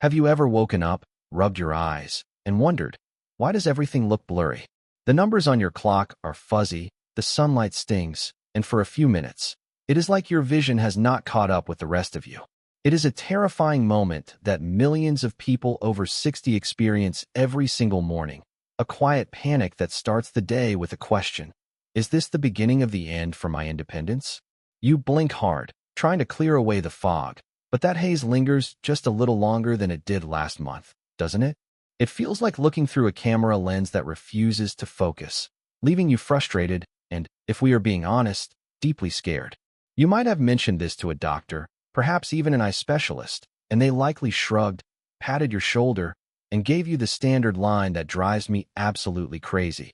Have you ever woken up, rubbed your eyes, and wondered, why does everything look blurry? The numbers on your clock are fuzzy, the sunlight stings, and for a few minutes, it is like your vision has not caught up with the rest of you. It is a terrifying moment that millions of people over 60 experience every single morning, a quiet panic that starts the day with a question. Is this the beginning of the end for my independence? You blink hard, trying to clear away the fog, but that haze lingers just a little longer than it did last month, doesn't it? It feels like looking through a camera lens that refuses to focus, leaving you frustrated and, if we are being honest, deeply scared. You might have mentioned this to a doctor, perhaps even an eye specialist, and they likely shrugged, patted your shoulder, and gave you the standard line that drives me absolutely crazy.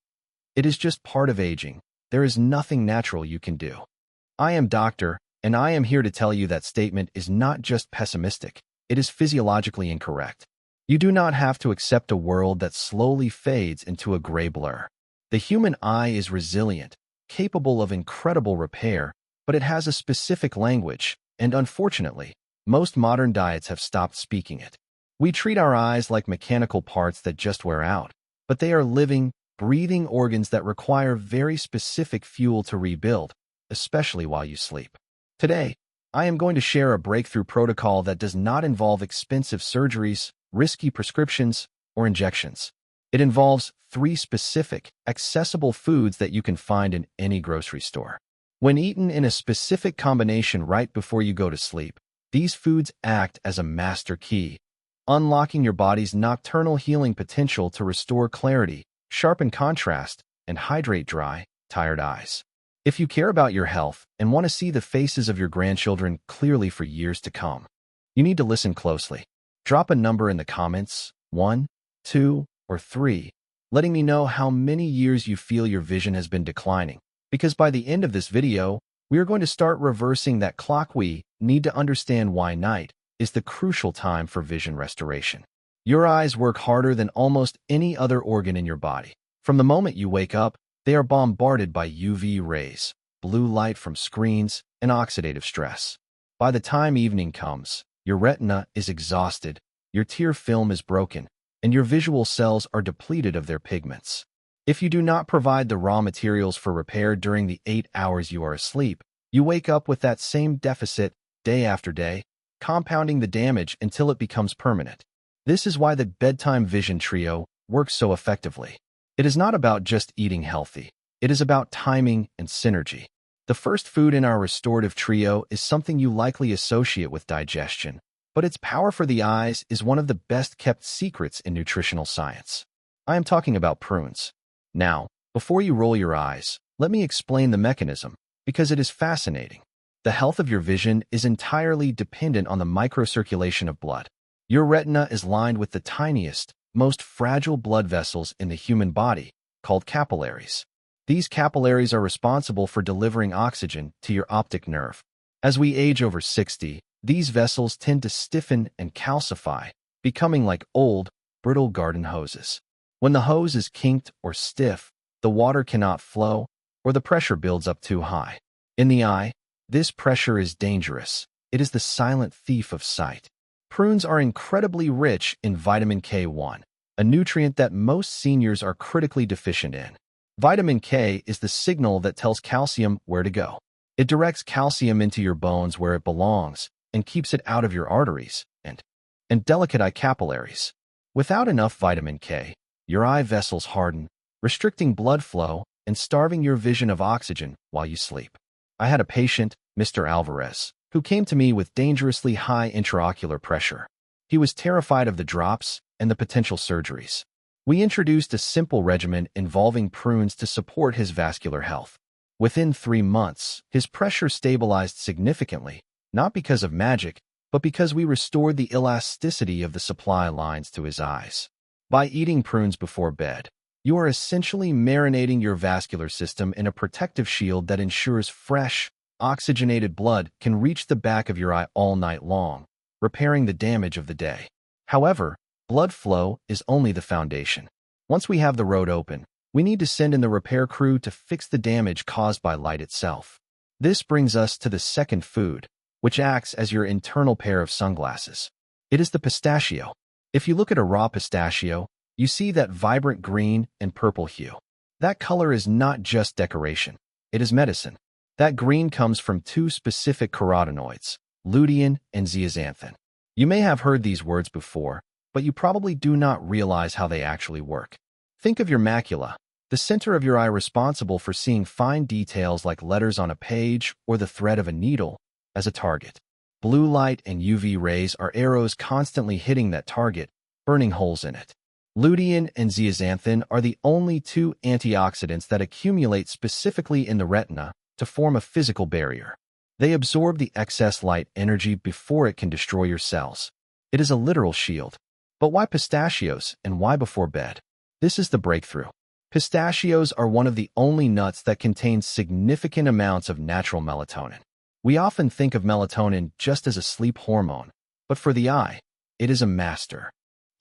It is just part of aging. There is nothing natural you can do. I am doctor, and I am here to tell you that statement is not just pessimistic, it is physiologically incorrect. You do not have to accept a world that slowly fades into a gray blur. The human eye is resilient, capable of incredible repair, but it has a specific language, and unfortunately, most modern diets have stopped speaking it. We treat our eyes like mechanical parts that just wear out, but they are living, breathing organs that require very specific fuel to rebuild, especially while you sleep. Today, I am going to share a breakthrough protocol that does not involve expensive surgeries, risky prescriptions, or injections. It involves 3 specific, accessible foods that you can find in any grocery store. When eaten in a specific combination right before you go to sleep, these foods act as a master key, unlocking your body's nocturnal healing potential to restore clarity, sharpen contrast, and hydrate dry, tired eyes. If you care about your health and want to see the faces of your grandchildren clearly for years to come, you need to listen closely. Drop a number in the comments, 1, 2, or 3, letting me know how many years you feel your vision has been declining. Because by the end of this video, we are going to start reversing that clock. We need to understand why night is the crucial time for vision restoration. Your eyes work harder than almost any other organ in your body. From the moment you wake up, they are bombarded by UV rays, blue light from screens, and oxidative stress. By the time evening comes, your retina is exhausted, your tear film is broken, and your visual cells are depleted of their pigments. If you do not provide the raw materials for repair during the 8 hours you are asleep, you wake up with that same deficit day after day, compounding the damage until it becomes permanent. This is why the bedtime vision trio works so effectively. It is not about just eating healthy. It is about timing and synergy. The first food in our restorative trio is something you likely associate with digestion, but its power for the eyes is one of the best-kept secrets in nutritional science. I am talking about prunes. Now, before you roll your eyes, let me explain the mechanism, because it is fascinating. The health of your vision is entirely dependent on the microcirculation of blood. Your retina is lined with the tiniest, most fragile blood vessels in the human body, called capillaries. These capillaries are responsible for delivering oxygen to your optic nerve. As we age over 60, these vessels tend to stiffen and calcify, becoming like old, brittle garden hoses. When the hose is kinked or stiff, the water cannot flow, or the pressure builds up too high. In the eye, this pressure is dangerous. It is the silent thief of sight. Prunes are incredibly rich in vitamin K1, a nutrient that most seniors are critically deficient in. Vitamin K is the signal that tells calcium where to go. It directs calcium into your bones where it belongs and keeps it out of your arteries and delicate eye capillaries. Without enough vitamin K, your eye vessels harden, restricting blood flow and starving your vision of oxygen while you sleep. I had a patient, Mr. Alvarez, who came to me with dangerously high intraocular pressure. He was terrified of the drops and the potential surgeries. We introduced a simple regimen involving prunes to support his vascular health. Within 3 months, his pressure stabilized significantly, not because of magic, but because we restored the elasticity of the supply lines to his eyes. By eating prunes before bed, you are essentially marinating your vascular system in a protective shield that ensures fresh, oxygenated blood can reach the back of your eye all night long, repairing the damage of the day. However, blood flow is only the foundation. Once we have the road open, we need to send in the repair crew to fix the damage caused by light itself. This brings us to the second food, which acts as your internal pair of sunglasses. It is the pistachio. If you look at a raw pistachio, you see that vibrant green and purple hue. That color is not just decoration. It is medicine. That green comes from two specific carotenoids, lutein and zeaxanthin. You may have heard these words before, but you probably do not realize how they actually work. Think of your macula, the center of your eye responsible for seeing fine details like letters on a page or the thread of a needle, as a target. Blue light and UV rays are arrows constantly hitting that target, burning holes in it. Lutein and zeaxanthin are the only two antioxidants that accumulate specifically in the retina to form a physical barrier. They absorb the excess light energy before it can destroy your cells. It is a literal shield. But why pistachios and why before bed? This is the breakthrough. Pistachios are one of the only nuts that contain significant amounts of natural melatonin. We often think of melatonin just as a sleep hormone, but for the eye, it is a master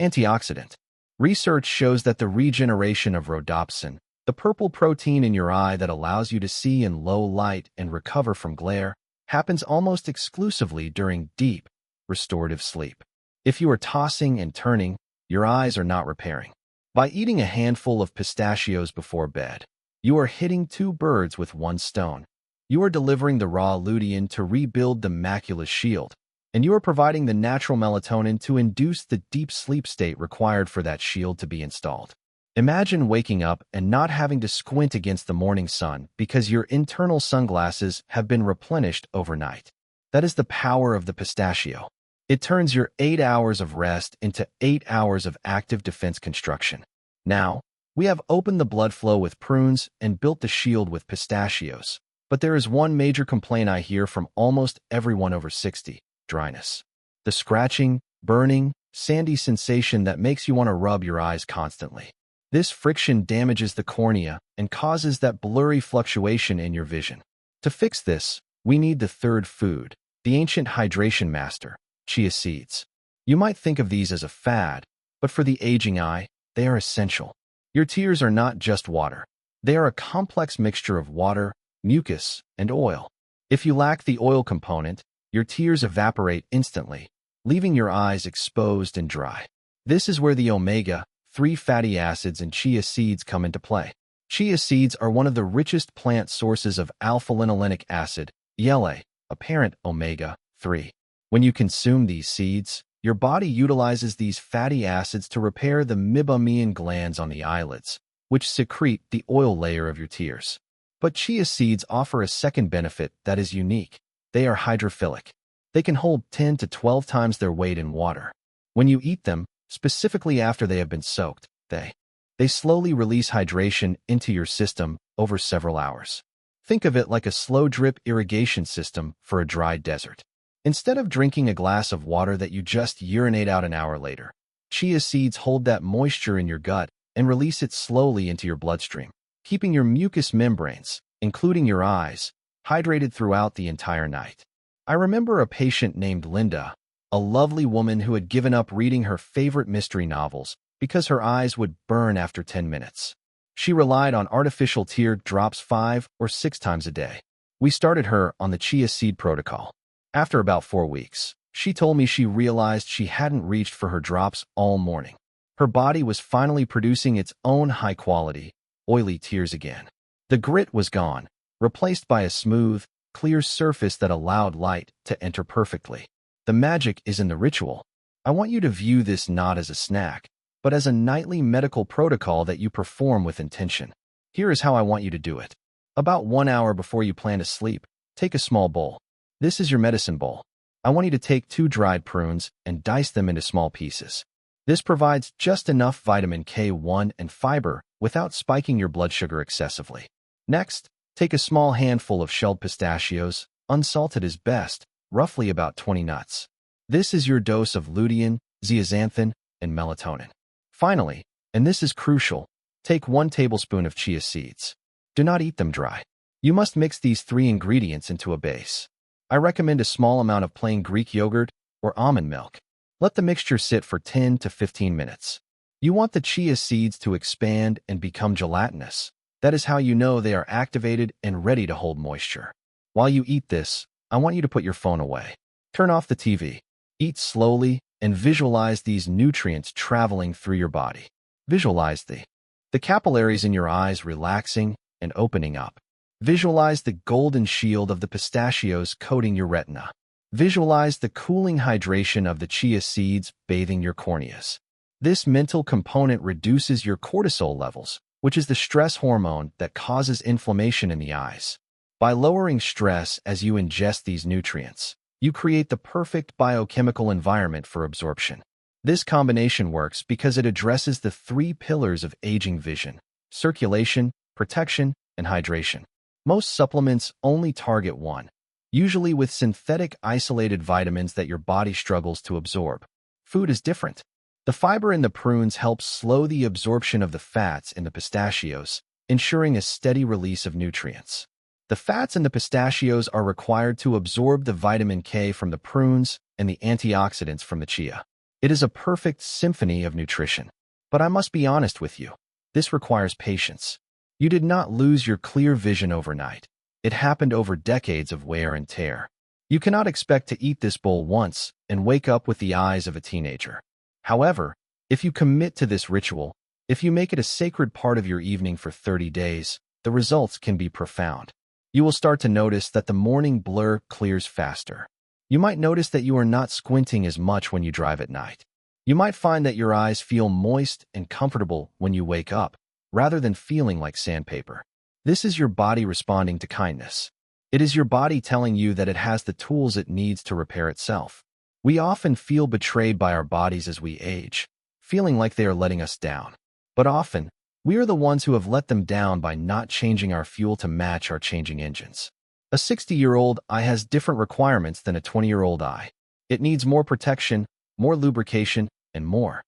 antioxidant. Research shows that the regeneration of rhodopsin, the purple protein in your eye that allows you to see in low light and recover from glare, happens almost exclusively during deep, restorative sleep. If you are tossing and turning, your eyes are not repairing. By eating a handful of pistachios before bed, you are hitting two birds with one stone. You are delivering the raw lutein to rebuild the macula's shield, and you are providing the natural melatonin to induce the deep sleep state required for that shield to be installed. Imagine waking up and not having to squint against the morning sun because your internal sunglasses have been replenished overnight. That is the power of the pistachio. It turns your 8 hours of rest into 8 hours of active defense construction. Now, we have opened the blood flow with prunes and built the shield with pistachios. But there is one major complaint I hear from almost everyone over 60, dryness. The scratching, burning, sandy sensation that makes you want to rub your eyes constantly. This friction damages the cornea and causes that blurry fluctuation in your vision. To fix this, we need the third food, the ancient hydration master, chia seeds. You might think of these as a fad, but for the aging eye, they are essential. Your tears are not just water. They are a complex mixture of water, mucus, and oil. If you lack the oil component, your tears evaporate instantly, leaving your eyes exposed and dry. This is where the omega-3 fatty acids and chia seeds come into play. Chia seeds are one of the richest plant sources of alpha-linolenic acid, ELA, a parent omega-3. When you consume these seeds, your body utilizes these fatty acids to repair the meibomian glands on the eyelids, which secrete the oil layer of your tears. But chia seeds offer a second benefit that is unique. They are hydrophilic. They can hold 10 to 12 times their weight in water. When you eat them, specifically after they have been soaked, they slowly release hydration into your system over several hours. Think of it like a slow drip irrigation system for a dry desert. Instead of drinking a glass of water that you just urinate out an hour later, chia seeds hold that moisture in your gut and release it slowly into your bloodstream, keeping your mucous membranes, including your eyes, hydrated throughout the entire night. I remember a patient named Linda, a lovely woman who had given up reading her favorite mystery novels because her eyes would burn after 10 minutes. She relied on artificial tear drops 5 or 6 times a day. We started her on the chia seed protocol. After about 4 weeks, she told me she realized she hadn't reached for her drops all morning. Her body was finally producing its own high-quality, oily tears again. The grit was gone, replaced by a smooth, clear surface that allowed light to enter perfectly. The magic is in the ritual. I want you to view this not as a snack, but as a nightly medical protocol that you perform with intention. Here is how I want you to do it. About 1 hour before you plan to sleep, take a small bowl. This is your medicine bowl. I want you to take 2 dried prunes and dice them into small pieces. This provides just enough vitamin K1 and fiber without spiking your blood sugar excessively. Next, take a small handful of shelled pistachios, unsalted is best, roughly about 20 nuts. This is your dose of lutein, zeaxanthin, and melatonin. Finally, and this is crucial, take 1 tablespoon of chia seeds. Do not eat them dry. You must mix these 3 ingredients into a base. I recommend a small amount of plain Greek yogurt or almond milk. Let the mixture sit for 10 to 15 minutes. You want the chia seeds to expand and become gelatinous. That is how you know they are activated and ready to hold moisture. While you eat this, I want you to put your phone away. Turn off the TV. Eat slowly and visualize these nutrients traveling through your body. Visualize the capillaries in your eyes relaxing and opening up. Visualize the golden shield of the pistachios coating your retina. Visualize the cooling hydration of the chia seeds bathing your corneas. This mental component reduces your cortisol levels, which is the stress hormone that causes inflammation in the eyes. By lowering stress as you ingest these nutrients, you create the perfect biochemical environment for absorption. This combination works because it addresses the three pillars of aging vision: circulation, protection, and hydration. Most supplements only target one, usually with synthetic isolated vitamins that your body struggles to absorb. Food is different. The fiber in the prunes helps slow the absorption of the fats in the pistachios, ensuring a steady release of nutrients. The fats in the pistachios are required to absorb the vitamin K from the prunes and the antioxidants from the chia. It is a perfect symphony of nutrition. But I must be honest with you, this requires patience. You did not lose your clear vision overnight. It happened over decades of wear and tear. You cannot expect to eat this bowl once and wake up with the eyes of a teenager. However, if you commit to this ritual, if you make it a sacred part of your evening for 30 days, the results can be profound. You will start to notice that the morning blur clears faster. You might notice that you are not squinting as much when you drive at night. You might find that your eyes feel moist and comfortable when you wake up, rather than feeling like sandpaper. This is your body responding to kindness. It is your body telling you that it has the tools it needs to repair itself. We often feel betrayed by our bodies as we age, feeling like they are letting us down. But often, we are the ones who have let them down by not changing our fuel to match our changing engines. A 60-year-old eye has different requirements than a 20-year-old eye. It needs more protection, more lubrication, and more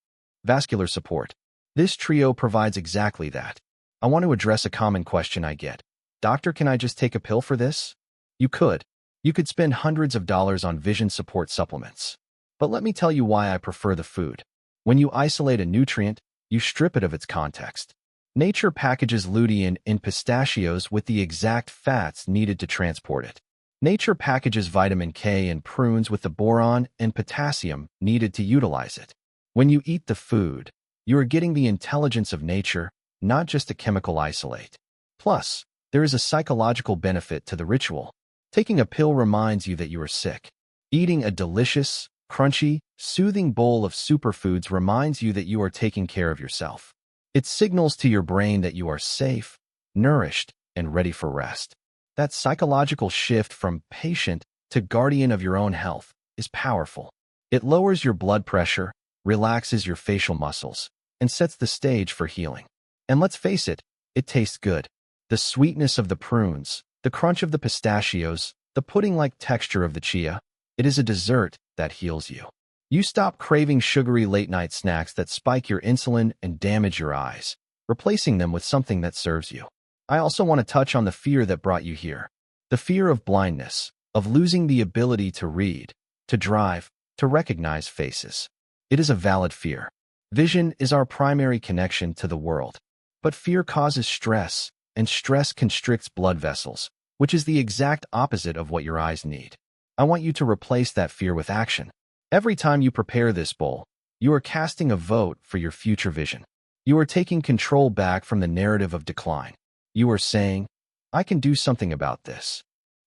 vascular support. This trio provides exactly that. I want to address a common question I get. Doctor, can I just take a pill for this? You could. You could spend hundreds of dollars on vision support supplements. But let me tell you why I prefer the food. When you isolate a nutrient, you strip it of its context. Nature packages lutein in pistachios with the exact fats needed to transport it. Nature packages vitamin K in prunes with the boron and potassium needed to utilize it. When you eat the food, you are getting the intelligence of nature, not just a chemical isolate. Plus, there is a psychological benefit to the ritual. Taking a pill reminds you that you are sick. Eating a delicious, crunchy, soothing bowl of superfoods reminds you that you are taking care of yourself. It signals to your brain that you are safe, nourished, and ready for rest. That psychological shift from patient to guardian of your own health is powerful. It lowers your blood pressure, relaxes your facial muscles, and sets the stage for healing. And let's face it, it tastes good. The sweetness of the prunes, the crunch of the pistachios, the pudding-like texture of the chia, it is a dessert that heals you. You stop craving sugary late-night snacks that spike your insulin and damage your eyes, replacing them with something that serves you. I also want to touch on the fear that brought you here. The fear of blindness, of losing the ability to read, to drive, to recognize faces. It is a valid fear. Vision is our primary connection to the world. But fear causes stress, and stress constricts blood vessels, which is the exact opposite of what your eyes need. I want you to replace that fear with action. Every time you prepare this bowl, you are casting a vote for your future vision. You are taking control back from the narrative of decline. You are saying, I can do something about this.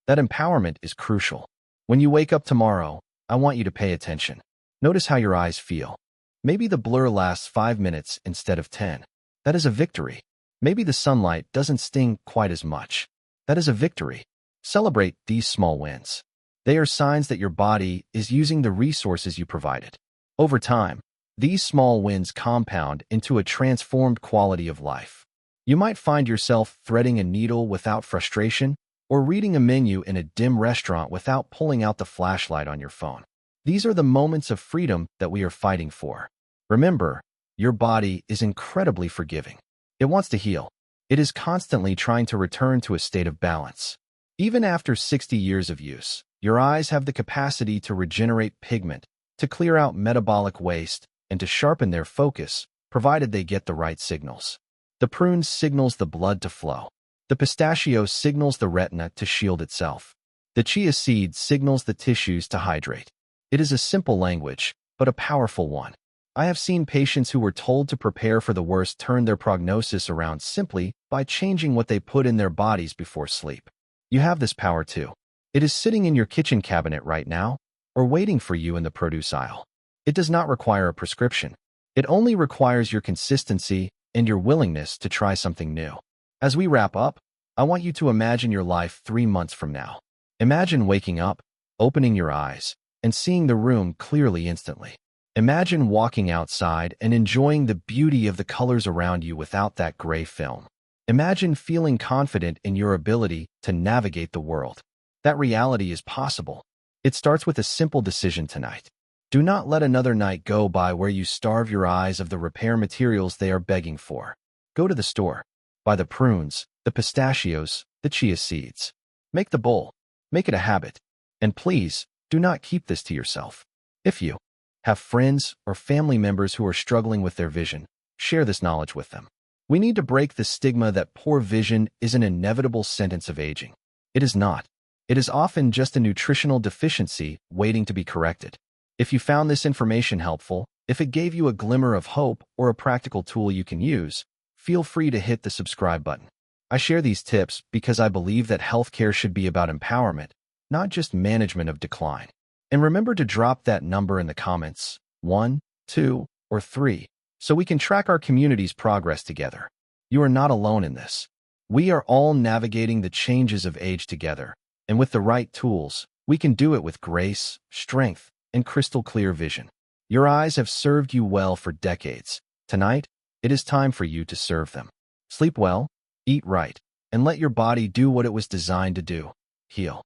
That empowerment is crucial. When you wake up tomorrow, I want you to pay attention. Notice how your eyes feel. Maybe the blur lasts 5 minutes instead of 10. That is a victory. Maybe the sunlight doesn't sting quite as much. That is a victory. Celebrate these small wins. They are signs that your body is using the resources you provided. Over time, these small wins compound into a transformed quality of life. You might find yourself threading a needle without frustration, or reading a menu in a dim restaurant without pulling out the flashlight on your phone. These are the moments of freedom that we are fighting for. Remember, your body is incredibly forgiving. It wants to heal. It is constantly trying to return to a state of balance. Even after 60 years of use, your eyes have the capacity to regenerate pigment, to clear out metabolic waste, and to sharpen their focus, provided they get the right signals. The prunes signals the blood to flow. The pistachio signals the retina to shield itself. The chia seed signals the tissues to hydrate. It is a simple language, but a powerful one. I have seen patients who were told to prepare for the worst turn their prognosis around simply by changing what they put in their bodies before sleep. You have this power too. It is sitting in your kitchen cabinet right now, or waiting for you in the produce aisle. It does not require a prescription. It only requires your consistency and your willingness to try something new. As we wrap up, I want you to imagine your life 3 months from now. Imagine waking up, opening your eyes, and seeing the room clearly instantly. Imagine walking outside and enjoying the beauty of the colors around you without that gray film. Imagine feeling confident in your ability to navigate the world. That reality is possible. It starts with a simple decision tonight. Do not let another night go by where you starve your eyes of the repair materials they are begging for. Go to the store. Buy the prunes, the pistachios, the chia seeds. Make the bowl. Make it a habit. And please, do not keep this to yourself. If you have friends or family members who are struggling with their vision, share this knowledge with them. We need to break the stigma that poor vision is an inevitable sentence of aging. It is not. It is often just a nutritional deficiency waiting to be corrected. If you found this information helpful, if it gave you a glimmer of hope or a practical tool you can use, feel free to hit the subscribe button. I share these tips because I believe that healthcare should be about empowerment, not just management of decline. And remember to drop that number in the comments, 1, 2, or 3, so we can track our community's progress together. You are not alone in this. We are all navigating the changes of age together, and with the right tools, we can do it with grace, strength, and crystal clear vision. Your eyes have served you well for decades. Tonight, it is time for you to serve them. Sleep well, eat right, and let your body do what it was designed to do: heal.